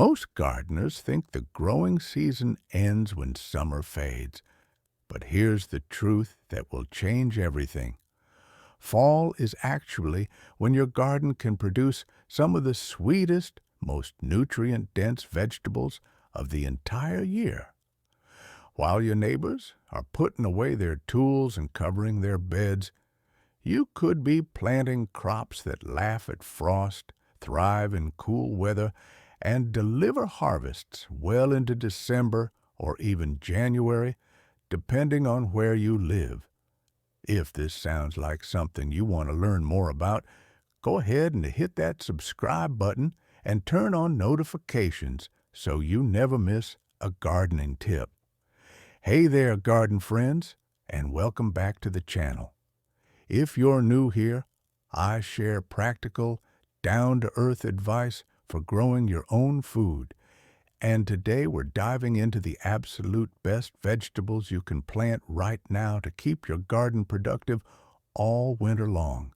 Most gardeners think the growing season ends when summer fades. But here's the truth that will change everything. Fall is actually when your garden can produce some of the sweetest, most nutrient-dense vegetables of the entire year. While your neighbors are putting away their tools and covering their beds, you could be planting crops that laugh at frost, thrive in cool weather, and deliver harvests well into December or even January, depending on where you live. If this sounds like something you want to learn more about, go ahead and hit that subscribe button and turn on notifications so you never miss a gardening tip. Hey there, garden friends, and welcome back to the channel. If you're new here, I share practical, down-to-earth advice for growing your own food. And today we're diving into the absolute best vegetables you can plant right now to keep your garden productive all winter long.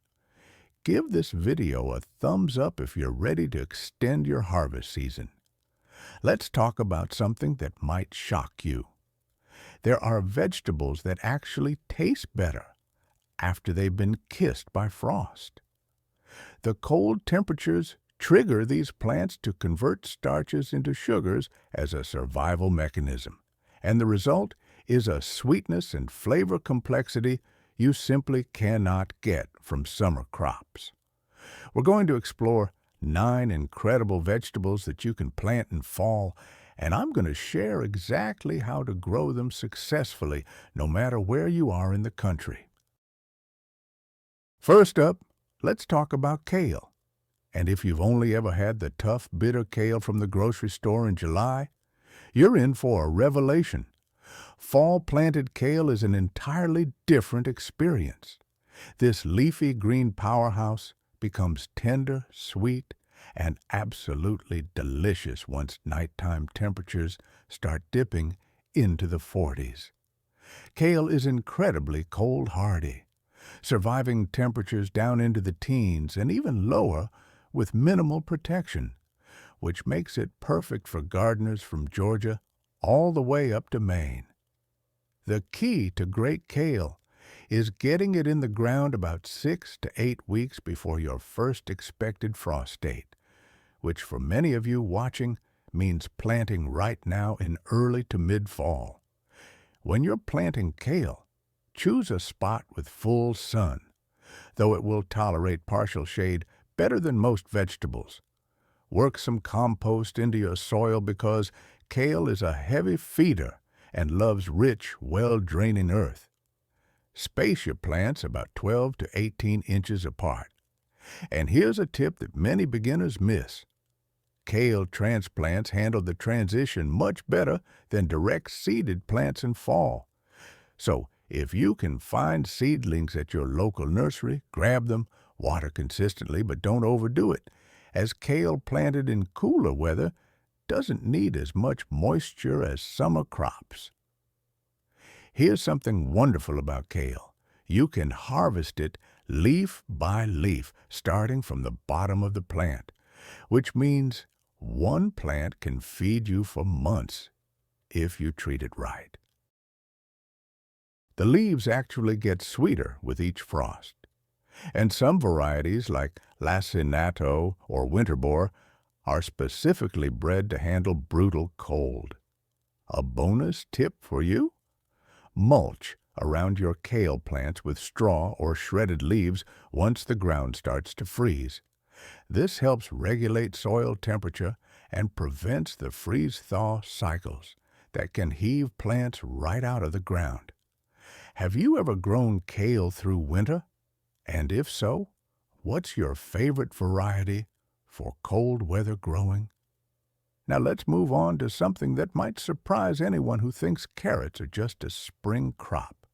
Give this video a thumbs up if you're ready to extend your harvest season. Let's talk about something that might shock you. There are vegetables that actually taste better after they've been kissed by frost. The cold temperatures trigger these plants to convert starches into sugars as a survival mechanism, and the result is a sweetness and flavor complexity you simply cannot get from summer crops. We're going to explore 9 incredible vegetables that you can plant in fall, and I'm going to share exactly how to grow them successfully no matter where you are in the country. First up, let's talk about kale. And if you've only ever had the tough, bitter kale from the grocery store in July, you're in for a revelation. Fall-planted kale is an entirely different experience. This leafy green powerhouse becomes tender, sweet, and absolutely delicious once nighttime temperatures start dipping into the 40s. Kale is incredibly cold-hardy, surviving temperatures down into the teens and even lower with minimal protection, which makes it perfect for gardeners from Georgia all the way up to Maine. The key to great kale is getting it in the ground about 6 to 8 weeks before your first expected frost date, which for many of you watching means planting right now in early to mid-fall. When you're planting kale, choose a spot with full sun, though it will tolerate partial shade better than most vegetables. Work some compost into your soil because kale is a heavy feeder and loves rich, well-draining earth. Space your plants about 12 to 18 inches apart. And here's a tip that many beginners miss. Kale transplants handle the transition much better than direct seeded plants in fall. So if you can find seedlings at your local nursery, grab them. Water consistently, but don't overdo it, as kale planted in cooler weather doesn't need as much moisture as summer crops. Here's something wonderful about kale. You can harvest it leaf by leaf, starting from the bottom of the plant, which means one plant can feed you for months if you treat it right. The leaves actually get sweeter with each frost. And some varieties, like lacinato or winterbore, are specifically bred to handle brutal cold. A bonus tip for you? Mulch around your kale plants with straw or shredded leaves once the ground starts to freeze. This helps regulate soil temperature and prevents the freeze-thaw cycles that can heave plants right out of the ground. Have you ever grown kale through winter? And if so, what's your favorite variety for cold weather growing? Now let's move on to something that might surprise anyone who thinks carrots are just a spring crop.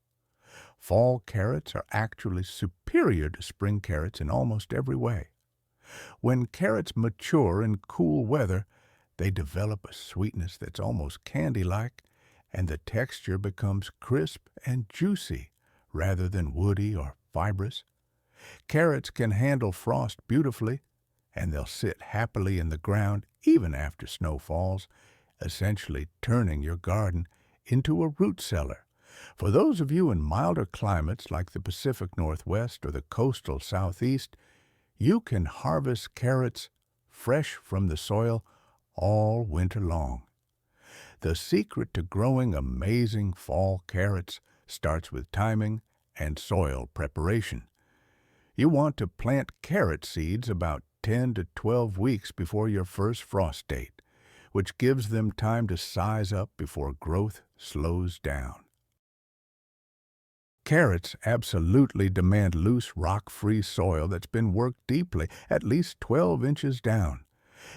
Fall carrots are actually superior to spring carrots in almost every way. When carrots mature in cool weather, they develop a sweetness that's almost candy-like, and the texture becomes crisp and juicy rather than woody or fibrous. Carrots can handle frost beautifully, and they'll sit happily in the ground even after snow falls, essentially turning your garden into a root cellar. For those of you in milder climates like the Pacific Northwest or the coastal Southeast, you can harvest carrots fresh from the soil all winter long. The secret to growing amazing fall carrots starts with timing and soil preparation. You want to plant carrot seeds about 10 to 12 weeks before your first frost date, which gives them time to size up before growth slows down. Carrots absolutely demand loose, rock-free soil that's been worked deeply, at least 12 inches down,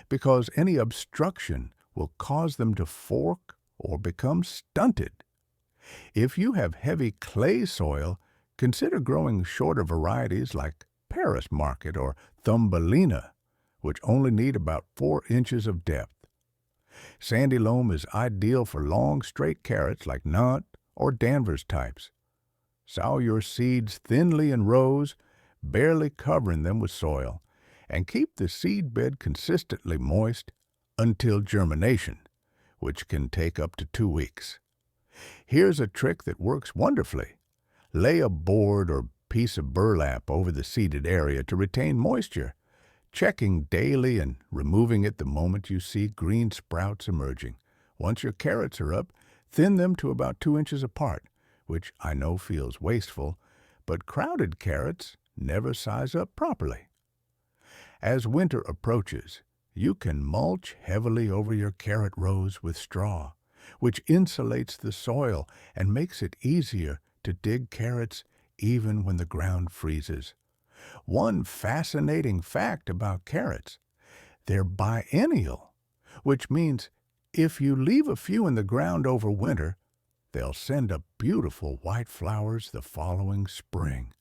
because any obstruction will cause them to fork or become stunted. If you have heavy clay soil, consider growing shorter varieties like Paris Market or Thumbelina, which only need about 4 inches of depth. Sandy loam is ideal for long, straight carrots like Nantes or Danvers types. Sow your seeds thinly in rows, barely covering them with soil, and keep the seed bed consistently moist until germination, which can take up to 2 weeks. Here's a trick that works wonderfully. Lay a board or piece of burlap over the seeded area to retain moisture, checking daily and removing it the moment you see green sprouts emerging. Once your carrots are up, thin them to about 2 inches apart, which I know feels wasteful, but crowded carrots never size up properly. As winter approaches, you can mulch heavily over your carrot rows with straw, which insulates the soil and makes it easier to dig carrots even when the ground freezes. One fascinating fact about carrots: they're biennial, which means if you leave a few in the ground over winter, they'll send up beautiful white flowers the following spring.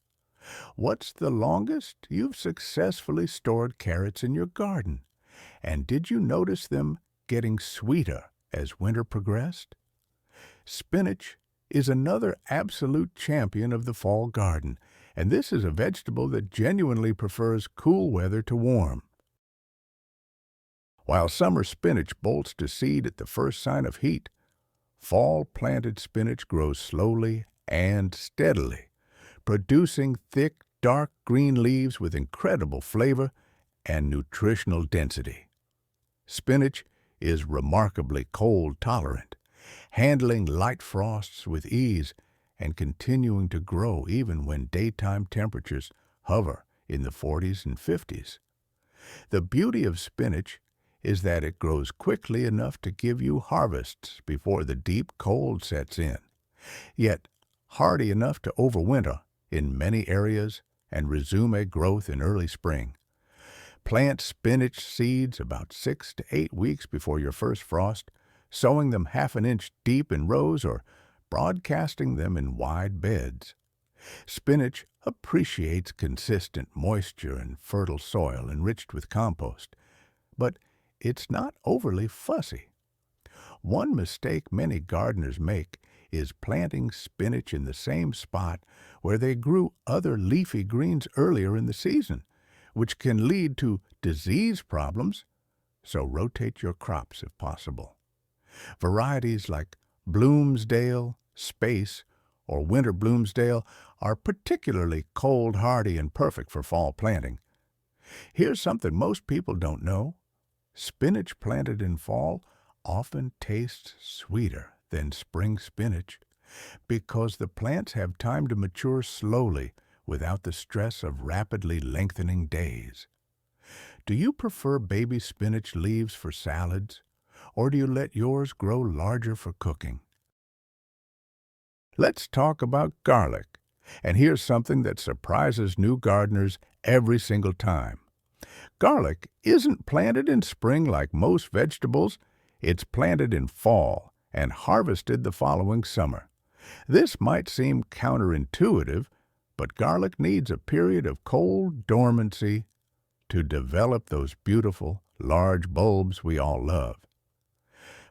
What's the longest you've successfully stored carrots in your garden? And did you notice them getting sweeter as winter progressed? Spinach is another absolute champion of the fall garden, and this is a vegetable that genuinely prefers cool weather to warm. While summer spinach bolts to seed at the first sign of heat, fall-planted spinach grows slowly and steadily, producing thick, dark green leaves with incredible flavor and nutritional density. Spinach is remarkably cold-tolerant, handling light frosts with ease and continuing to grow even when daytime temperatures hover in the 40s and 50s. The beauty of spinach is that it grows quickly enough to give you harvests before the deep cold sets in, yet hardy enough to overwinter in many areas and resume a growth in early spring. Plant spinach seeds about 6 to 8 weeks before your first frost, sowing them half an inch deep in rows or broadcasting them in wide beds. Spinach appreciates consistent moisture and fertile soil enriched with compost, but it's not overly fussy. One mistake many gardeners make is planting spinach in the same spot where they grew other leafy greens earlier in the season, which can lead to disease problems, so rotate your crops if possible. Varieties like Bloomsdale, Space, or Winter Bloomsdale are particularly cold-hardy and perfect for fall planting. Here's something most people don't know. Spinach planted in fall often tastes sweeter than spring spinach because the plants have time to mature slowly without the stress of rapidly lengthening days. Do you prefer baby spinach leaves for salads, or do you let yours grow larger for cooking? Let's talk about garlic, and here's something that surprises new gardeners every single time. Garlic isn't planted in spring like most vegetables. It's planted in fall and harvested the following summer. This might seem counterintuitive, but garlic needs a period of cold dormancy to develop those beautiful, large bulbs we all love.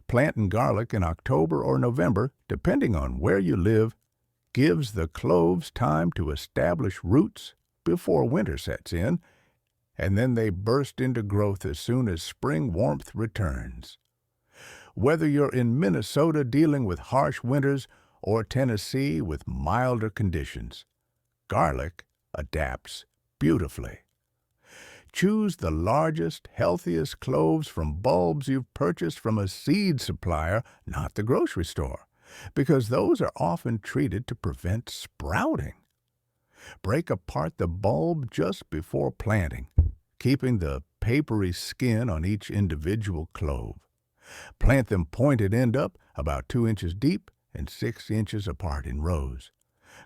Planting garlic in October or November, depending on where you live, gives the cloves time to establish roots before winter sets in, and then they burst into growth as soon as spring warmth returns. Whether you're in Minnesota dealing with harsh winters or Tennessee with milder conditions, garlic adapts beautifully. Choose the largest, healthiest cloves from bulbs you've purchased from a seed supplier, not the grocery store, because those are often treated to prevent sprouting. Break apart the bulb just before planting, keeping the papery skin on each individual clove. Plant them pointed end up, about 2 inches deep and 6 inches apart in rows.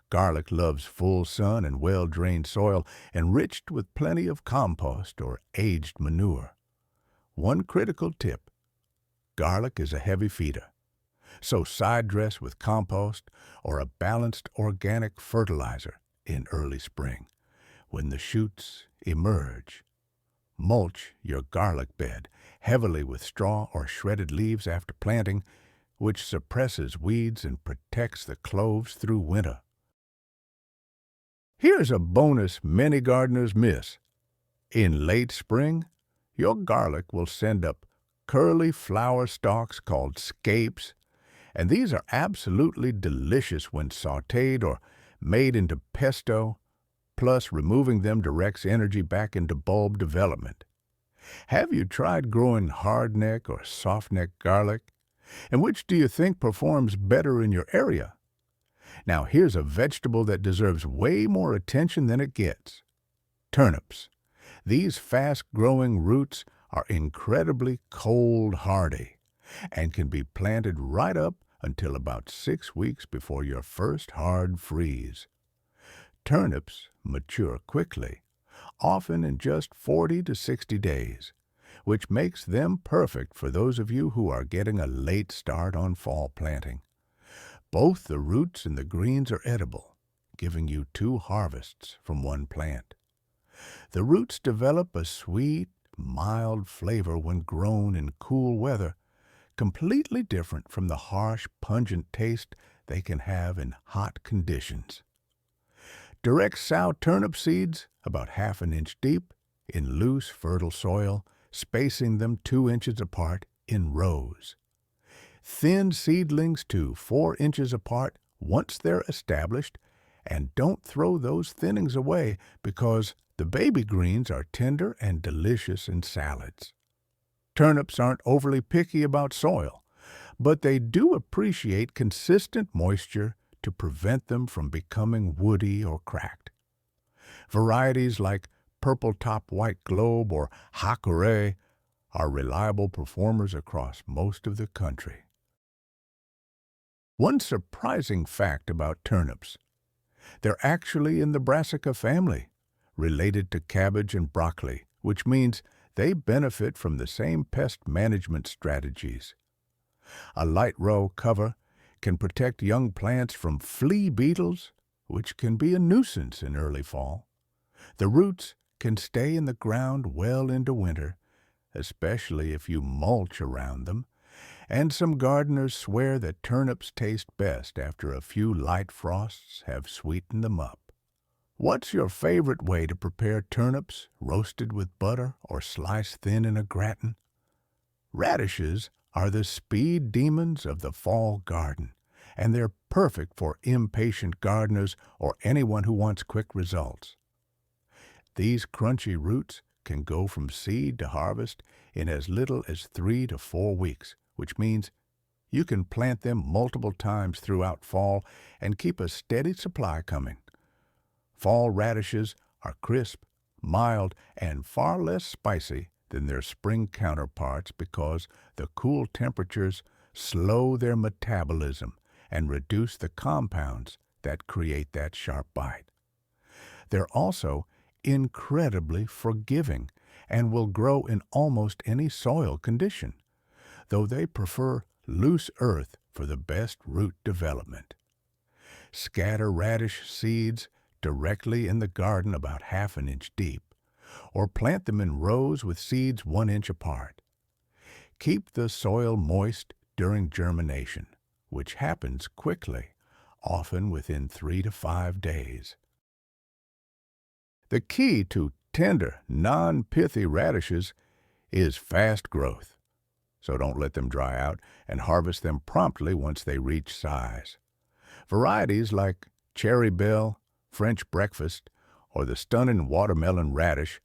Garlic loves full sun and well-drained soil, enriched with plenty of compost or aged manure. One critical tip: garlic is a heavy feeder, so side dress with compost or a balanced organic fertilizer in early spring when the shoots emerge. Mulch your garlic bed heavily with straw or shredded leaves after planting, which suppresses weeds and protects the cloves through winter. Here's a bonus many gardeners miss. In late spring, your garlic will send up curly flower stalks called scapes, and these are absolutely delicious when sautéed or made into pesto, plus removing them directs energy back into bulb development. Have you tried growing hardneck or softneck garlic? And which do you think performs better in your area? Now here's a vegetable that deserves way more attention than it gets: turnips. These fast-growing roots are incredibly cold-hardy and can be planted right up until about 6 weeks before your first hard freeze. Turnips mature quickly, often in just 40 to 60 days, which makes them perfect for those of you who are getting a late start on fall planting. Both the roots and the greens are edible, giving you 2 harvests from one plant. The roots develop a sweet, mild flavor when grown in cool weather, completely different from the harsh, pungent taste they can have in hot conditions. Direct sow turnip seeds, about 1/2 inch deep, in loose, fertile soil, spacing them 2 inches apart in rows. Thin seedlings to 4 inches apart once they're established, and don't throw those thinnings away because the baby greens are tender and delicious in salads. Turnips aren't overly picky about soil, but they do appreciate consistent moisture to prevent them from becoming woody or cracked. Varieties like Purple Top White Globe or Hakare are reliable performers across most of the country. One surprising fact about turnips: they're actually in the Brassica family, related to cabbage and broccoli, which means they benefit from the same pest management strategies. A light row cover can protect young plants from flea beetles, which can be a nuisance in early fall. The roots can stay in the ground well into winter, especially if you mulch around them, and some gardeners swear that turnips taste best after a few light frosts have sweetened them up. What's your favorite way to prepare turnips, roasted with butter or sliced thin in a gratin? Radishes are the speed demons of the fall garden, and they're perfect for impatient gardeners or anyone who wants quick results. These crunchy roots can go from seed to harvest in as little as 3 to 4 weeks, which means you can plant them multiple times throughout fall and keep a steady supply coming. Fall radishes are crisp, mild, and far less spicy than their spring counterparts because the cool temperatures slow their metabolism and reduce the compounds that create that sharp bite. They're also incredibly forgiving and will grow in almost any soil condition, though they prefer loose earth for the best root development. Scatter radish seeds directly in the garden about 1/2 inch deep, or plant them in rows with seeds 1 inch apart. Keep the soil moist during germination, which happens quickly, often within 3 to 5 days. The key to tender, non-pithy radishes is fast growth, so don't let them dry out and harvest them promptly once they reach size. Varieties like Cherry Belle, French Breakfast, or the stunning watermelon radish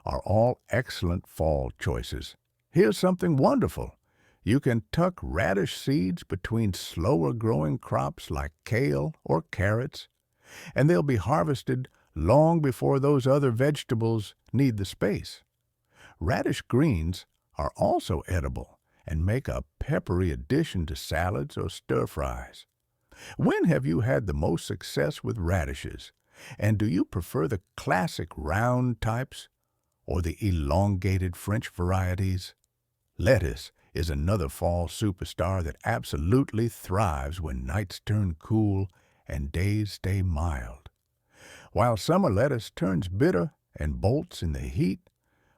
are all excellent fall choices. Here's something wonderful. You can tuck radish seeds between slower growing crops like kale or carrots, and they'll be harvested long before those other vegetables need the space. Radish greens are also edible and make a peppery addition to salads or stir-fries. When have you had the most success with radishes? And do you prefer the classic round types or the elongated French varieties? Lettuce is another fall superstar that absolutely thrives when nights turn cool and days stay mild. While summer lettuce turns bitter and bolts in the heat,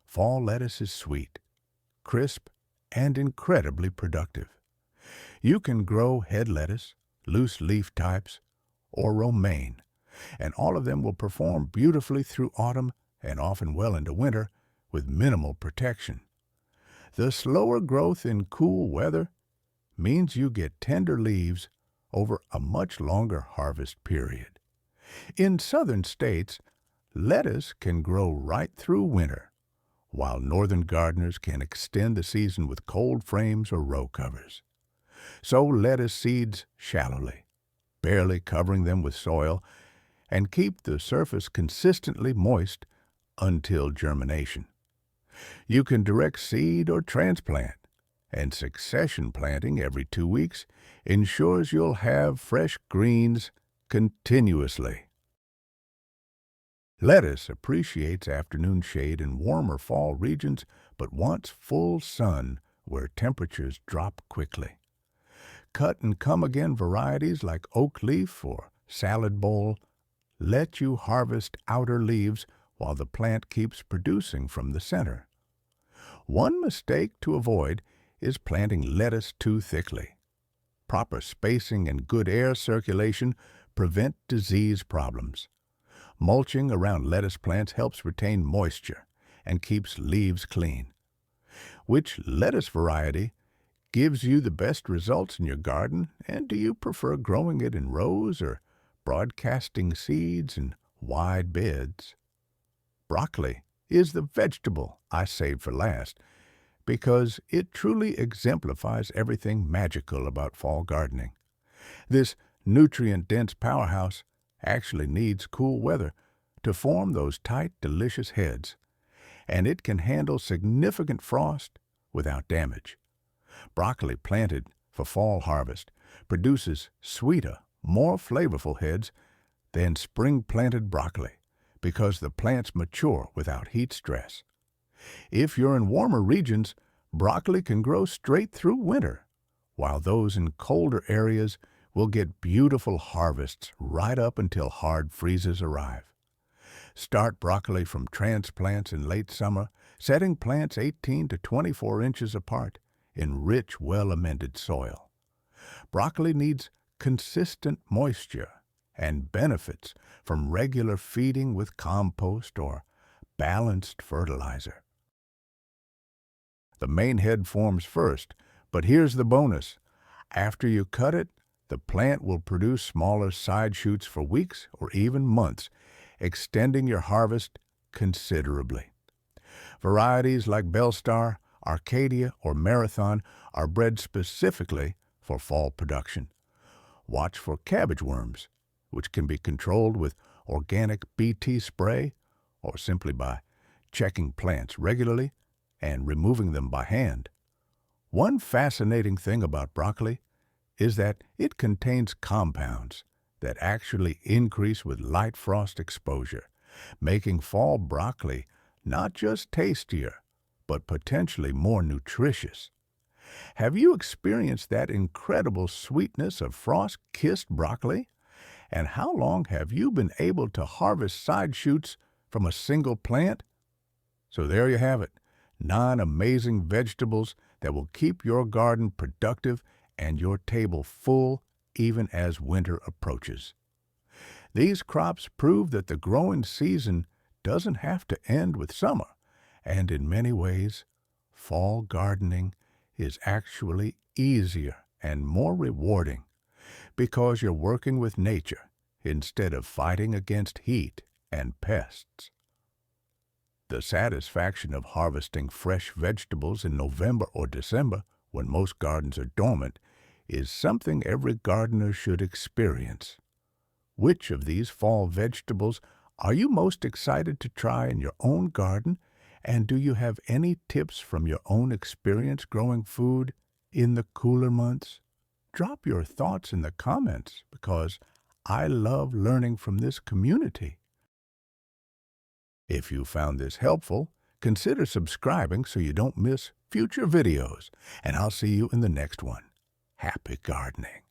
fall lettuce is sweet, crisp, and incredibly productive. You can grow head lettuce, loose leaf types, or romaine, and all of them will perform beautifully through autumn and often well into winter with minimal protection. The slower growth in cool weather means you get tender leaves over a much longer harvest period. In southern states, lettuce can grow right through winter, while northern gardeners can extend the season with cold frames or row covers. Sow lettuce seeds shallowly, barely covering them with soil, and keep the surface consistently moist until germination. You can direct seed or transplant, and succession planting every 2 weeks ensures you'll have fresh greens continuously. Lettuce appreciates afternoon shade in warmer fall regions but wants full sun where temperatures drop quickly. Cut and come again varieties like oak leaf or salad bowl let you harvest outer leaves while the plant keeps producing from the center. One mistake to avoid is planting lettuce too thickly. Proper spacing and good air circulation prevent disease problems. Mulching around lettuce plants helps retain moisture and keeps leaves clean. Which lettuce variety gives you the best results in your garden, and do you prefer growing it in rows or broadcasting seeds in wide beds? Broccoli is the vegetable I saved for last because it truly exemplifies everything magical about fall gardening. This nutrient-dense powerhouse actually needs cool weather to form those tight, delicious heads, and it can handle significant frost without damage. Broccoli planted for fall harvest produces sweeter, more flavorful heads than spring-planted broccoli because the plants mature without heat stress. If you're in warmer regions, broccoli can grow straight through winter, while those in colder areas will get beautiful harvests right up until hard freezes arrive. Start broccoli from transplants in late summer, setting plants 18 to 24 inches apart in rich, well-amended soil. Broccoli needs consistent moisture and benefits from regular feeding with compost or balanced fertilizer. The main head forms first, but here's the bonus. After you cut it, the plant will produce smaller side shoots for weeks or even months, extending your harvest considerably. Varieties like Belstar, Arcadia, or Marathon are bred specifically for fall production. Watch for cabbage worms, which can be controlled with organic BT spray or simply by checking plants regularly and removing them by hand. One fascinating thing about broccoli is that it contains compounds that actually increase with light frost exposure, making fall broccoli not just tastier, but potentially more nutritious. Have you experienced that incredible sweetness of frost-kissed broccoli? And how long have you been able to harvest side shoots from a single plant? So there you have it, 9 amazing vegetables that will keep your garden productive and your table full even as winter approaches. These crops prove that the growing season doesn't have to end with summer, and in many ways, fall gardening is actually easier and more rewarding because you're working with nature instead of fighting against heat and pests. The satisfaction of harvesting fresh vegetables in November or December, when most gardens are dormant, is something every gardener should experience. Which of these fall vegetables are you most excited to try in your own garden, and do you have any tips from your own experience growing food in the cooler months? Drop your thoughts in the comments because I love learning from this community. If you found this helpful, consider subscribing so you don't miss future videos, and I'll see you in the next one. Happy gardening!